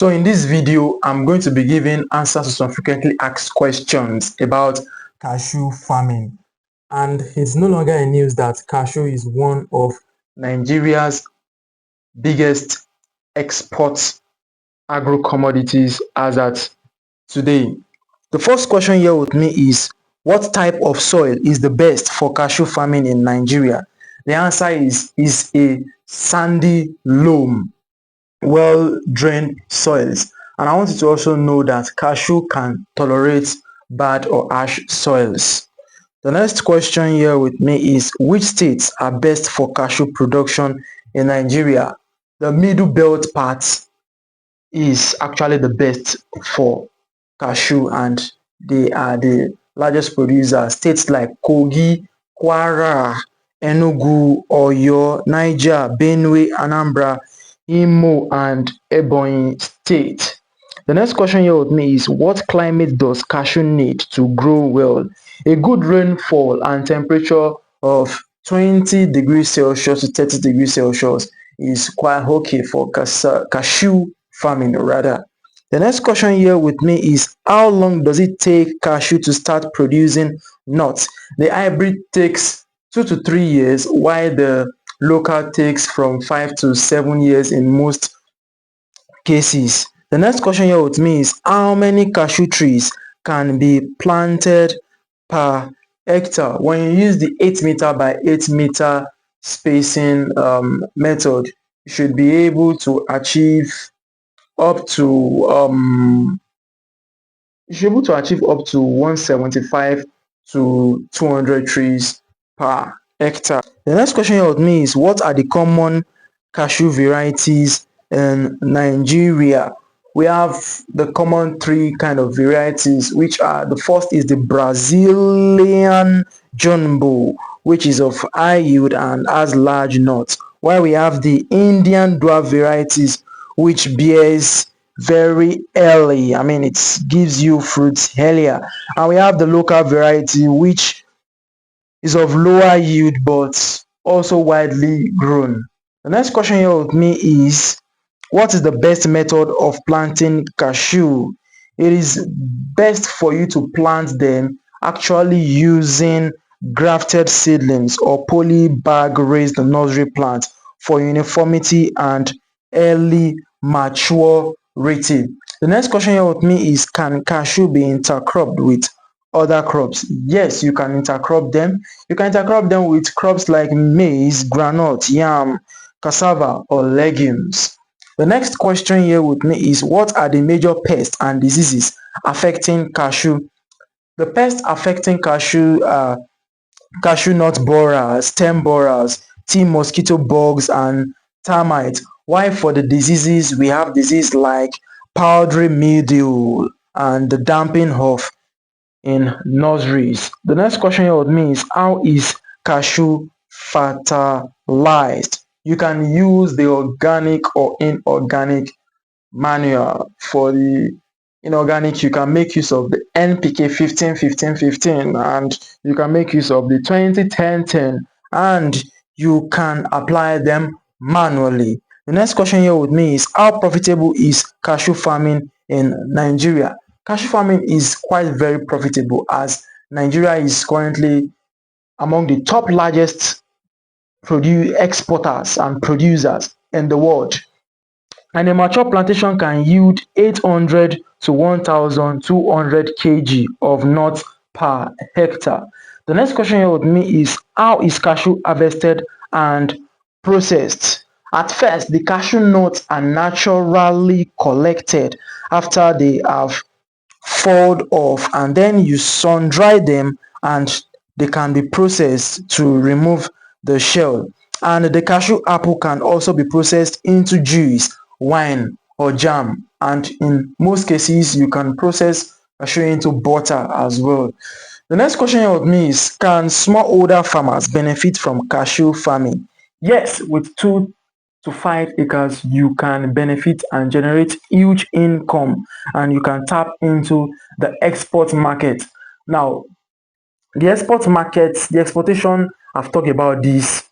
So in this video, I'm going to be giving answers to some frequently asked questions about cashew farming. And it's no longer a news that cashew is one of Nigeria's biggest export agro-commodities as at today. The first question here with me is, what type of soil is the best for cashew farming in Nigeria? The answer is a sandy loam, well-drained soils. And I want you to also know that cashew can tolerate bad or harsh soils. The next question here with me is, which states are best for cashew production in Nigeria? The middle belt part is actually the best for cashew, and they are the largest producers. States like Kogi, Kwara, Enugu, Oyo, Niger, Benue, Anambra, Imo, and Ebonyi State. The next question here with me is, what climate does cashew need to grow well? A good rainfall and temperature of 20 degrees Celsius to 30 degrees Celsius is quite okay for cashew farming rather. The next question here with me is, how long does it take cashew to start producing nuts? The hybrid takes 2 to 3 years, while the local takes from 5 to 7 years in most cases. The next question here with me is, how many cashew trees can be planted per hectare? When you use the 8 meter by 8 meter spacing method, you should be able to achieve up to 175 to 200 trees per hectare. The next question here with me is, what are the common cashew varieties in Nigeria? We have the common three kind of varieties, which are, the first is the Brazilian jumbo, which is of high yield and has large nuts, while we have the Indian dwarf varieties, which bears very early. I mean, it gives you fruits earlier. And we have the local variety, which is of lower yield but also widely grown. The next question here with me is, what is the best method of planting cashew? It is best for you to plant them actually using grafted seedlings or poly bag raised nursery plants for uniformity and early mature rating. The next question here with me is, can cashew be intercropped with other crops? Yes, you can intercrop them. You can intercrop them with crops like maize, groundnut, yam, cassava, or legumes. The next question here with me is, what are the major pests and diseases affecting cashew? The pests affecting cashew are cashew nut borers, stem borers, tea mosquito bugs, and termites. While for the diseases, we have disease like powdery mildew and the damping of in nurseries. The next question here with me is, how is cashew fertilized? You can use the organic or inorganic manure. For the inorganic, you can make use of the NPK 15-15-15, and you can make use of the 20-10-10, and you can apply them manually. The next question here with me is, how profitable is cashew farming in Nigeria? Cashew farming is quite very profitable, as Nigeria is currently among the top largest exporters and producers in the world. And a mature plantation can yield 800 to 1,200 kg of nuts per hectare. The next question here with me is, how is cashew harvested and processed? At first, the cashew nuts are naturally collected after they have fallen off, and then you sun dry them and they can be processed to remove the shell. And the cashew apple can also be processed into juice, wine, or jam, and in most cases you can process cashew into butter as well. The next question here with me is, can smallholder farmers benefit from cashew farming? Yes, with 2 to 5 acres you can benefit and generate huge income, and you can tap into the export market. Now, the export market, the exportation, I've talked about this.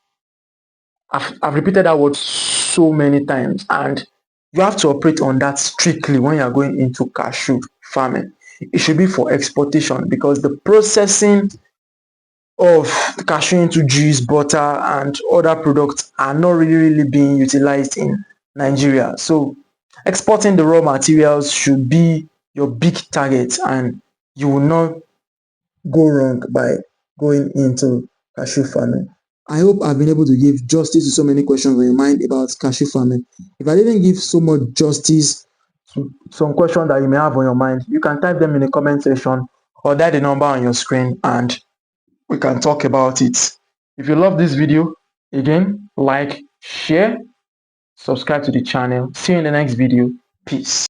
I've repeated that word so many times, and You have to operate on that strictly when you are going into cashew farming. It should be for exportation because the processing of cashew into juice, butter, and other products are not really being utilized in Nigeria. So exporting the raw materials should be your big target, and you will not go wrong by going into cashew farming. I hope I've been able to give justice to so many questions on your mind about cashew farming. If I didn't give so much justice to some questions that you may have on your mind, you can type them in the comment section or dial the number on your screen and we can talk about it. If you love this video, again, like, share, subscribe to the channel. See you in the next video. Peace.